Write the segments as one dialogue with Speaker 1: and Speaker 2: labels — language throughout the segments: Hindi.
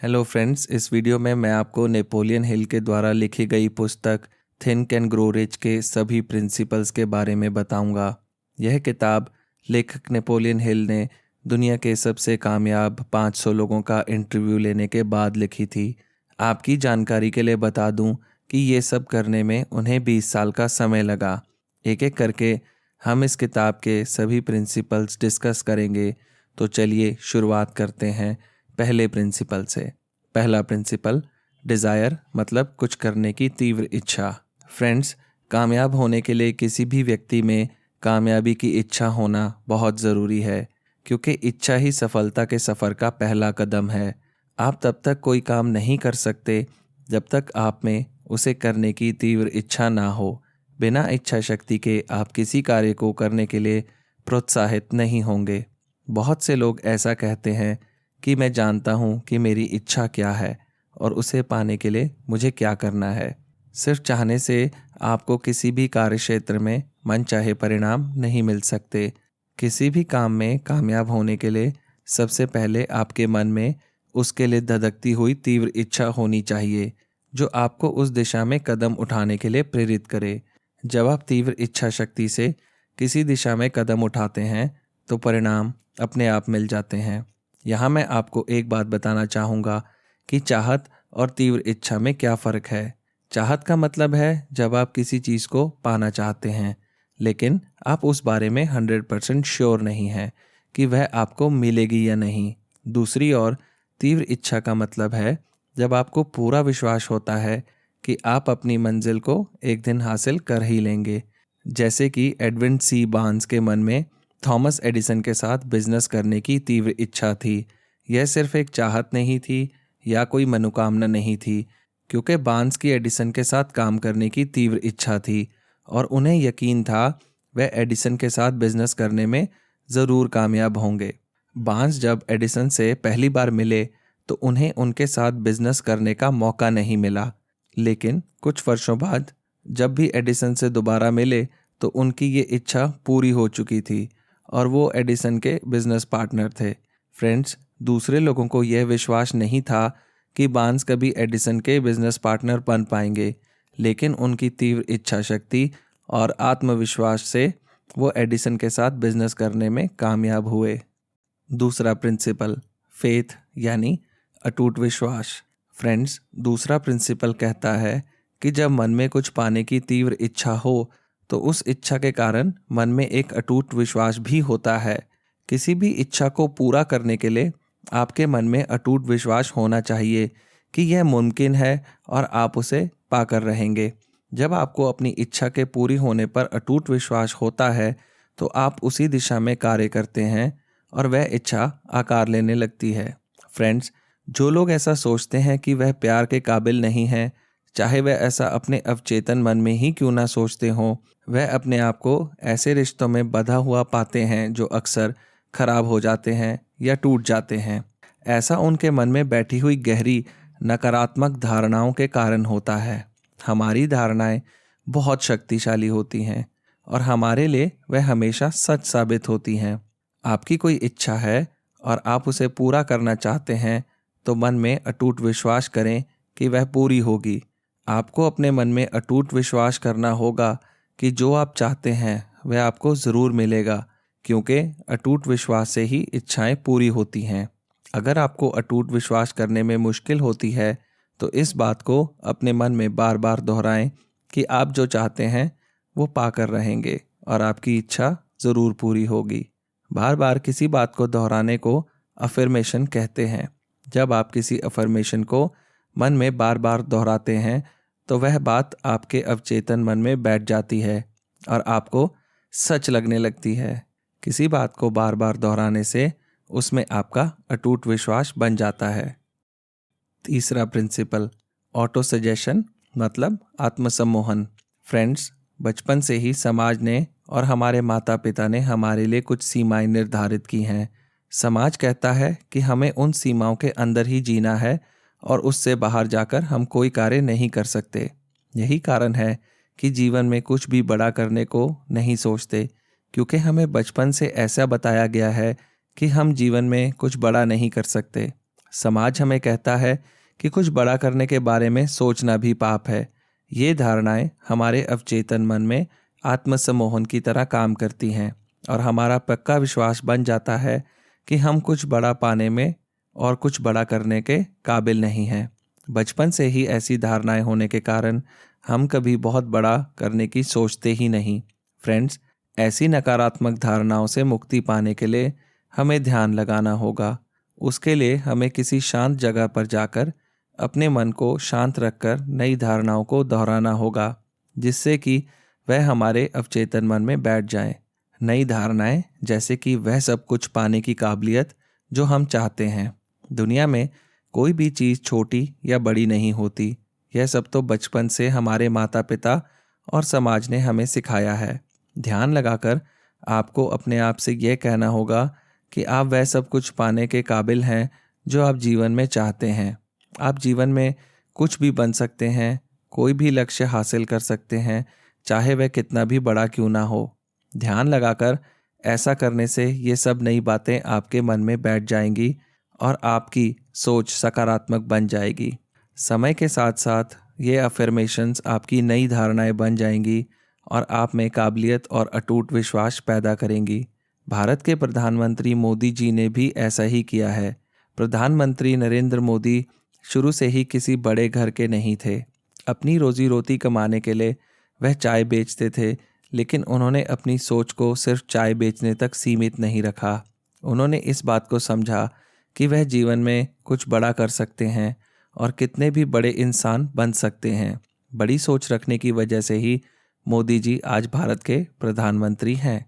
Speaker 1: हेलो फ्रेंड्स, इस वीडियो में मैं आपको नेपोलियन हिल के द्वारा लिखी गई पुस्तक थिंक एंड ग्रो रिच के सभी प्रिंसिपल्स के बारे में बताऊंगा। यह किताब लेखक नेपोलियन हिल ने दुनिया के सबसे कामयाब 500 लोगों का इंटरव्यू लेने के बाद लिखी थी। आपकी जानकारी के लिए बता दूं कि ये सब करने में उन्हें 20 साल का समय लगा। एक एक करके हम इस किताब के सभी प्रिंसिपल्स डिस्कस करेंगे। तो चलिए शुरुआत करते हैं पहले प्रिंसिपल से। पहला प्रिंसिपल, डिज़ायर मतलब कुछ करने की तीव्र इच्छा। फ्रेंड्स, कामयाब होने के लिए किसी भी व्यक्ति में कामयाबी की इच्छा होना बहुत ज़रूरी है, क्योंकि इच्छा ही सफलता के सफ़र का पहला कदम है। आप तब तक कोई काम नहीं कर सकते जब तक आप में उसे करने की तीव्र इच्छा ना हो। बिना इच्छा शक्ति के आप किसी कार्य को करने के लिए प्रोत्साहित नहीं होंगे। बहुत से लोग ऐसा कहते हैं कि मैं जानता हूँ कि मेरी इच्छा क्या है और उसे पाने के लिए मुझे क्या करना है। सिर्फ चाहने से आपको किसी भी कार्य क्षेत्र में मनचाहे परिणाम नहीं मिल सकते। किसी भी काम में कामयाब होने के लिए सबसे पहले आपके मन में उसके लिए धधकती हुई तीव्र इच्छा होनी चाहिए, जो आपको उस दिशा में कदम उठाने के लिए प्रेरित करे। जब आप तीव्र इच्छा शक्ति से किसी दिशा में कदम उठाते हैं तो परिणाम अपने आप मिल जाते हैं। यहाँ मैं आपको एक बात बताना चाहूँगा कि चाहत और तीव्र इच्छा में क्या फ़र्क है। चाहत का मतलब है जब आप किसी चीज़ को पाना चाहते हैं, लेकिन आप उस बारे में 100% श्योर नहीं हैं कि वह आपको मिलेगी या नहीं। दूसरी ओर तीव्र इच्छा का मतलब है जब आपको पूरा विश्वास होता है कि आप अपनी मंजिल को एक दिन हासिल कर ही लेंगे। जैसे कि एडविन सी बार्न्स के मन में थॉमस एडिसन के साथ बिजनेस करने की तीव्र इच्छा थी। यह सिर्फ एक चाहत नहीं थी या कोई मनोकामना नहीं थी, क्योंकि बार्न्स की एडिसन के साथ काम करने की तीव्र इच्छा थी और उन्हें यकीन था वह एडिसन के साथ बिजनेस करने में ज़रूर कामयाब होंगे। बार्न्स जब एडिसन से पहली बार मिले तो उन्हें उनके साथ बिजनेस करने का मौका नहीं मिला, लेकिन कुछ वर्षों बाद जब भी एडिसन से दोबारा मिले तो उनकी ये इच्छा पूरी हो चुकी थी और वो एडिसन के बिजनेस पार्टनर थे। फ्रेंड्स, दूसरे लोगों को यह विश्वास नहीं था कि बार्न्स कभी एडिसन के बिजनेस पार्टनर बन पाएंगे, लेकिन उनकी तीव्र इच्छा शक्ति और आत्मविश्वास से वो एडिसन के साथ बिजनेस करने में कामयाब हुए। दूसरा प्रिंसिपल, फेथ यानी अटूट विश्वास। फ्रेंड्स, दूसरा प्रिंसिपल कहता है कि जब मन में कुछ पाने की तीव्र इच्छा हो तो उस इच्छा के कारण मन में एक अटूट विश्वास भी होता है। किसी भी इच्छा को पूरा करने के लिए आपके मन में अटूट विश्वास होना चाहिए कि यह मुमकिन है और आप उसे पाकर रहेंगे। जब आपको अपनी इच्छा के पूरी होने पर अटूट विश्वास होता है तो आप उसी दिशा में कार्य करते हैं और वह इच्छा आकार लेने लगती है। फ्रेंड्स, जो लोग ऐसा सोचते हैं कि वह प्यार के काबिल नहीं हैं, चाहे वह ऐसा अपने अवचेतन मन में ही क्यों ना सोचते हों, वह अपने आप को ऐसे रिश्तों में बंधा हुआ पाते हैं जो अक्सर खराब हो जाते हैं या टूट जाते हैं। ऐसा उनके मन में बैठी हुई गहरी नकारात्मक धारणाओं के कारण होता है। हमारी धारणाएं बहुत शक्तिशाली होती हैं और हमारे लिए वह हमेशा सच साबित होती हैं। आपकी कोई इच्छा है और आप उसे पूरा करना चाहते हैं तो मन में अटूट विश्वास करें कि वह पूरी होगी। आपको अपने मन में अटूट विश्वास करना होगा कि जो आप चाहते हैं वह आपको ज़रूर मिलेगा, क्योंकि अटूट विश्वास से ही इच्छाएं पूरी होती हैं। अगर आपको अटूट विश्वास करने में मुश्किल होती है तो इस बात को अपने मन में बार बार दोहराएं कि आप जो चाहते हैं वो पाकर रहेंगे और आपकी इच्छा ज़रूर पूरी होगी। बार बार किसी बात को दोहराने को अफर्मेशन कहते हैं। जब आप किसी अफर्मेशन को मन में बार बार दोहराते हैं तो वह बात आपके अवचेतन मन में बैठ जाती है और आपको सच लगने लगती है। किसी बात को बार बार दोहराने से उसमें आपका अटूट विश्वास बन जाता है। तीसरा प्रिंसिपल, ऑटो सजेशन मतलब आत्मसम्मोहन। फ्रेंड्स, बचपन से ही समाज ने और हमारे माता पिता ने हमारे लिए कुछ सीमाएं निर्धारित की हैं। समाज कहता है कि हमें उन सीमाओं के अंदर ही जीना है और उससे बाहर जाकर हम कोई कार्य नहीं कर सकते। यही कारण है कि जीवन में कुछ भी बड़ा करने को नहीं सोचते, क्योंकि हमें बचपन से ऐसा बताया गया है कि हम जीवन में कुछ बड़ा नहीं कर सकते। समाज हमें कहता है कि कुछ बड़ा करने के बारे में सोचना भी पाप है। ये धारणाएं हमारे अवचेतन मन में आत्मसम्मोहन की तरह काम करती हैं और हमारा पक्का विश्वास बन जाता है कि हम कुछ बड़ा पाने में और कुछ बड़ा करने के काबिल नहीं हैं। बचपन से ही ऐसी धारणाएं होने के कारण हम कभी बहुत बड़ा करने की सोचते ही नहीं। फ्रेंड्स, ऐसी नकारात्मक धारणाओं से मुक्ति पाने के लिए हमें ध्यान लगाना होगा। उसके लिए हमें किसी शांत जगह पर जाकर अपने मन को शांत रखकर नई धारणाओं को दोहराना होगा, जिससे कि वह हमारे अवचेतन मन में बैठ जाएं। नई धारणाएं जैसे कि वह सब कुछ पाने की काबिलियत जो हम चाहते हैं। दुनिया में कोई भी चीज़ छोटी या बड़ी नहीं होती। यह सब तो बचपन से हमारे माता पिता और समाज ने हमें सिखाया है। ध्यान लगाकर आपको अपने आप से यह कहना होगा कि आप वह सब कुछ पाने के काबिल हैं जो आप जीवन में चाहते हैं। आप जीवन में कुछ भी बन सकते हैं, कोई भी लक्ष्य हासिल कर सकते हैं, चाहे वह कितना भी बड़ा क्यों ना हो। ध्यान लगाकर ऐसा करने से ये सब नई बातें आपके मन में बैठ जाएंगी और आपकी सोच सकारात्मक बन जाएगी। समय के साथ साथ ये अफर्मेशंस आपकी नई धारणाएं बन जाएंगी और आप में काबिलियत और अटूट विश्वास पैदा करेंगी। भारत के प्रधानमंत्री मोदी जी ने भी ऐसा ही किया है। प्रधानमंत्री नरेंद्र मोदी शुरू से ही किसी बड़े घर के नहीं थे। अपनी रोजी रोटी कमाने के लिए वह चाय बेचते थे, लेकिन उन्होंने अपनी सोच को सिर्फ चाय बेचने तक सीमित नहीं रखा। उन्होंने इस बात को समझा कि वह जीवन में कुछ बड़ा कर सकते हैं और कितने भी बड़े इंसान बन सकते हैं। बड़ी सोच रखने की वजह से ही मोदी जी आज भारत के प्रधानमंत्री हैं।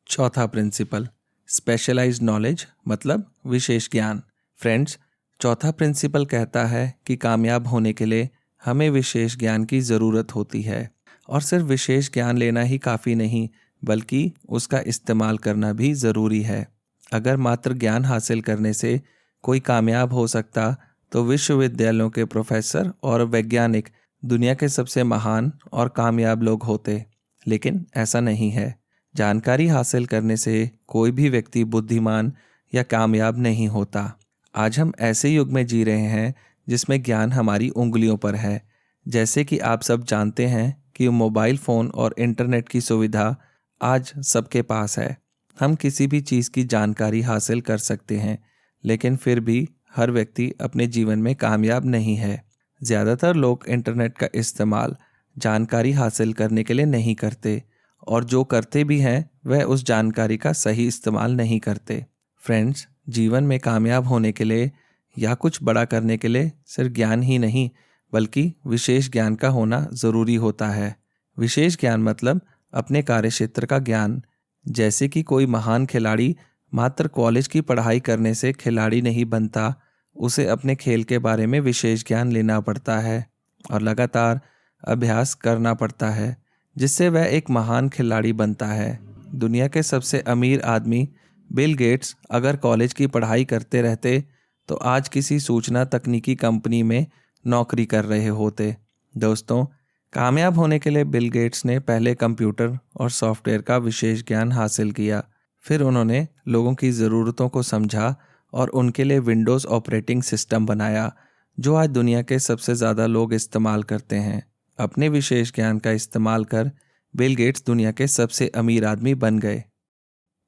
Speaker 1: चौथा प्रिंसिपल, स्पेशलाइज्ड नॉलेज मतलब विशेष ज्ञान। फ्रेंड्स, चौथा प्रिंसिपल कहता है कि कामयाब होने के लिए हमें विशेष ज्ञान की ज़रूरत होती है और सिर्फ विशेष ज्ञान लेना ही काफ़ी नहीं, बल्कि उसका इस्तेमाल करना भी ज़रूरी है। अगर मात्र ज्ञान हासिल करने से कोई कामयाब हो सकता तो विश्वविद्यालयों के प्रोफेसर और वैज्ञानिक दुनिया के सबसे महान और कामयाब लोग होते, लेकिन ऐसा नहीं है। जानकारी हासिल करने से कोई भी व्यक्ति बुद्धिमान या कामयाब नहीं होता। आज हम ऐसे युग में जी रहे हैं जिसमें ज्ञान हमारी उंगलियों पर है। जैसे कि आप सब जानते हैं कि मोबाइल फ़ोन और इंटरनेट की सुविधा आज सबके पास है। हम किसी भी चीज़ की जानकारी हासिल कर सकते हैं, लेकिन फिर भी हर व्यक्ति अपने जीवन में कामयाब नहीं है। ज़्यादातर लोग इंटरनेट का इस्तेमाल जानकारी हासिल करने के लिए नहीं करते और जो करते भी हैं वह उस जानकारी का सही इस्तेमाल नहीं करते। फ्रेंड्स, जीवन में कामयाब होने के लिए या कुछ बड़ा करने के लिए सिर्फ ज्ञान ही नहीं, बल्कि विशेष ज्ञान का होना ज़रूरी होता है। विशेष ज्ञान मतलब अपने कार्यक्षेत्र का ज्ञान। जैसे कि कोई महान खिलाड़ी मात्र कॉलेज की पढ़ाई करने से खिलाड़ी नहीं बनता, उसे अपने खेल के बारे में विशेष ज्ञान लेना पड़ता है और लगातार अभ्यास करना पड़ता है, जिससे वह एक महान खिलाड़ी बनता है। दुनिया के सबसे अमीर आदमी बिल गेट्स अगर कॉलेज की पढ़ाई करते रहते तो आज किसी सूचना तकनीकी कंपनी में नौकरी कर रहे होते। दोस्तों, कामयाब होने के लिए बिल गेट्स ने पहले कंप्यूटर और सॉफ्टवेयर का विशेष ज्ञान हासिल किया। फिर उन्होंने लोगों की ज़रूरतों को समझा और उनके लिए विंडोज़ ऑपरेटिंग सिस्टम बनाया, जो आज दुनिया के सबसे ज़्यादा लोग इस्तेमाल करते हैं। अपने विशेष ज्ञान का इस्तेमाल कर बिल गेट्स दुनिया के सबसे अमीर आदमी बन गए।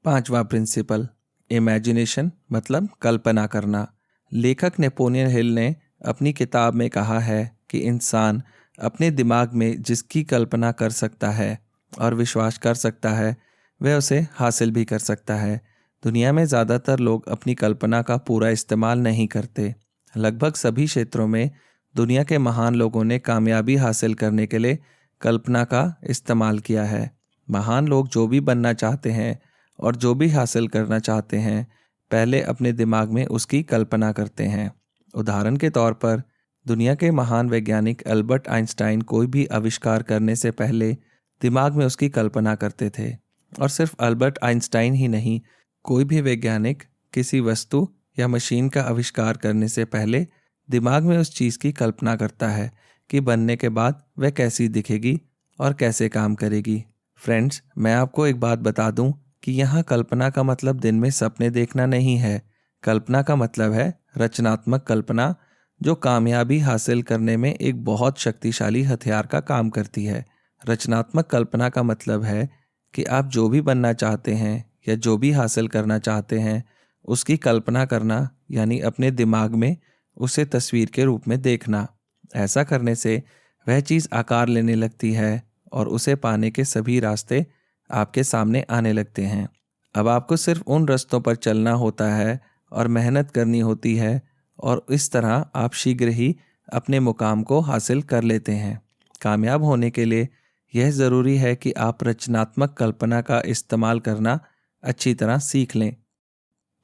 Speaker 1: पांचवा प्रिंसिपल, इमेजिनेशन मतलब कल्पना करना। लेखक नेपोलियन हिल ने अपनी किताब में कहा है कि इंसान अपने दिमाग में जिसकी कल्पना कर सकता है और विश्वास कर सकता है, वह उसे हासिल भी कर सकता है। दुनिया में ज़्यादातर लोग अपनी कल्पना का पूरा इस्तेमाल नहीं करते। लगभग सभी क्षेत्रों में दुनिया के महान लोगों ने कामयाबी हासिल करने के लिए कल्पना का इस्तेमाल किया है। महान लोग जो भी बनना चाहते हैं और जो भी हासिल करना चाहते हैं, पहले अपने दिमाग में उसकी कल्पना करते हैं। उदाहरण के तौर पर दुनिया के महान वैज्ञानिक अल्बर्ट आइंस्टाइन कोई भी आविष्कार करने से पहले दिमाग में उसकी कल्पना करते थे। और सिर्फ अल्बर्ट आइंस्टाइन ही नहीं, कोई भी वैज्ञानिक किसी वस्तु या मशीन का आविष्कार करने से पहले दिमाग में उस चीज़ की कल्पना करता है कि बनने के बाद वह कैसी दिखेगी और कैसे काम करेगी। फ्रेंड्स, मैं आपको एक बात बता दूं कि यहाँ कल्पना का मतलब दिन में सपने देखना नहीं है। कल्पना का मतलब है रचनात्मक कल्पना, जो कामयाबी हासिल करने में एक बहुत शक्तिशाली हथियार का काम करती है। रचनात्मक कल्पना का मतलब है कि आप जो भी बनना चाहते हैं या जो भी हासिल करना चाहते हैं उसकी कल्पना करना, यानी अपने दिमाग में उसे तस्वीर के रूप में देखना। ऐसा करने से वह चीज़ आकार लेने लगती है और उसे पाने के सभी रास्ते आपके सामने आने लगते हैं। अब आपको सिर्फ उन रास्तों पर चलना होता है और मेहनत करनी होती है, और इस तरह आप शीघ्र ही अपने मुकाम को हासिल कर लेते हैं। कामयाब होने के लिए यह ज़रूरी है कि आप रचनात्मक कल्पना का इस्तेमाल करना अच्छी तरह सीख लें।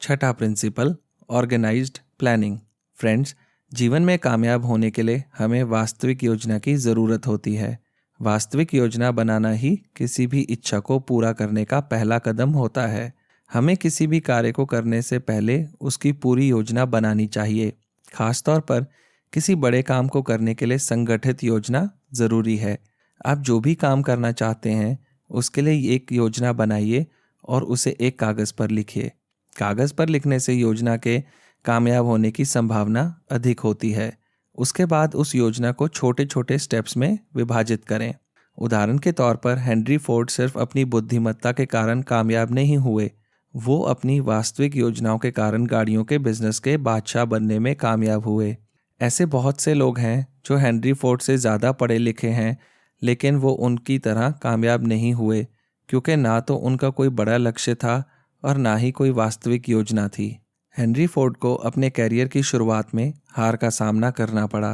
Speaker 1: छठा प्रिंसिपल, ऑर्गेनाइज्ड प्लानिंग। फ्रेंड्स, जीवन में कामयाब होने के लिए हमें वास्तविक योजना की ज़रूरत होती है। वास्तविक योजना बनाना ही किसी भी इच्छा को पूरा करने का पहला कदम होता है। हमें किसी भी कार्य को करने से पहले उसकी पूरी योजना बनानी चाहिए। खासतौर पर किसी बड़े काम को करने के लिए संगठित योजना ज़रूरी है। आप जो भी काम करना चाहते हैं उसके लिए एक योजना बनाइए और उसे एक कागज़ पर लिखिए। कागज़ पर लिखने से योजना के कामयाब होने की संभावना अधिक होती है। उसके बाद उस योजना को छोटे छोटे स्टेप्स में विभाजित करें। उदाहरण के तौर पर हेनरी फोर्ड सिर्फ अपनी बुद्धिमत्ता के कारण कामयाब नहीं हुए, वो अपनी वास्तविक योजनाओं के कारण गाड़ियों के बिजनेस के बादशाह बनने में कामयाब हुए। ऐसे बहुत से लोग हैं जो हेनरी फोर्ड से ज़्यादा पढ़े लिखे हैं, लेकिन वो उनकी तरह कामयाब नहीं हुए, क्योंकि ना तो उनका कोई बड़ा लक्ष्य था और ना ही कोई वास्तविक योजना थी। हेनरी फोर्ड को अपने कैरियर की शुरुआत में हार का सामना करना पड़ा।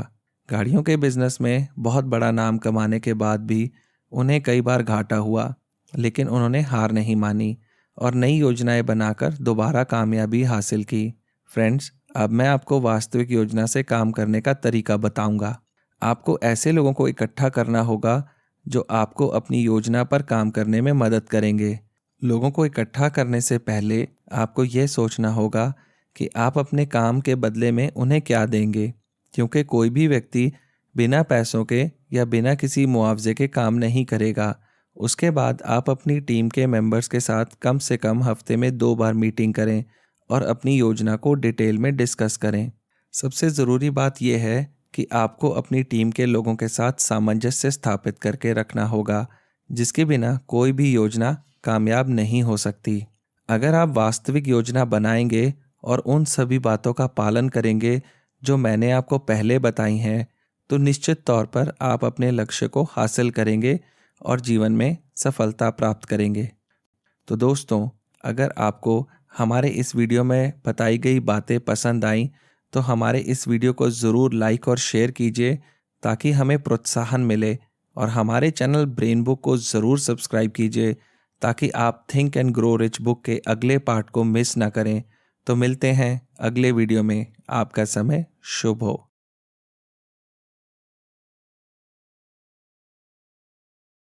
Speaker 1: गाड़ियों के बिजनेस में बहुत बड़ा नाम कमाने के बाद भी उन्हें कई बार घाटा हुआ, लेकिन उन्होंने हार नहीं मानी और नई योजनाएं बनाकर दोबारा कामयाबी हासिल की। फ्रेंड्स, अब मैं आपको वास्तविक योजना से काम करने का तरीका बताऊंगा। आपको ऐसे लोगों को इकट्ठा करना होगा जो आपको अपनी योजना पर काम करने में मदद करेंगे। लोगों को इकट्ठा करने से पहले आपको यह सोचना होगा कि आप अपने काम के बदले में उन्हें क्या देंगे, क्योंकि कोई भी व्यक्ति बिना पैसों के या बिना किसी मुआवजे के काम नहीं करेगा। उसके बाद आप अपनी टीम के मेंबर्स के साथ कम से कम हफ्ते में 2 बार मीटिंग करें और अपनी योजना को डिटेल में डिस्कस करें। सबसे ज़रूरी बात यह है कि आपको अपनी टीम के लोगों के साथ सामंजस्य स्थापित करके रखना होगा, जिसके बिना कोई भी योजना कामयाब नहीं हो सकती। अगर आप वास्तविक योजना बनाएंगे और उन सभी बातों का पालन करेंगे जो मैंने आपको पहले बताई हैं, तो निश्चित तौर पर आप अपने लक्ष्य को हासिल करेंगे और जीवन में सफलता प्राप्त करेंगे। तो दोस्तों, अगर आपको हमारे इस वीडियो में बताई गई बातें पसंद आईं तो हमारे इस वीडियो को ज़रूर लाइक और शेयर कीजिए, ताकि हमें प्रोत्साहन मिले, और हमारे चैनल ब्रेन बुक को ज़रूर सब्सक्राइब कीजिए ताकि आप think and grow rich book के अगले पार्ट को मिस ना करें। तो मिलते हैं अगले वीडियो में। आपका समय शुभ हो।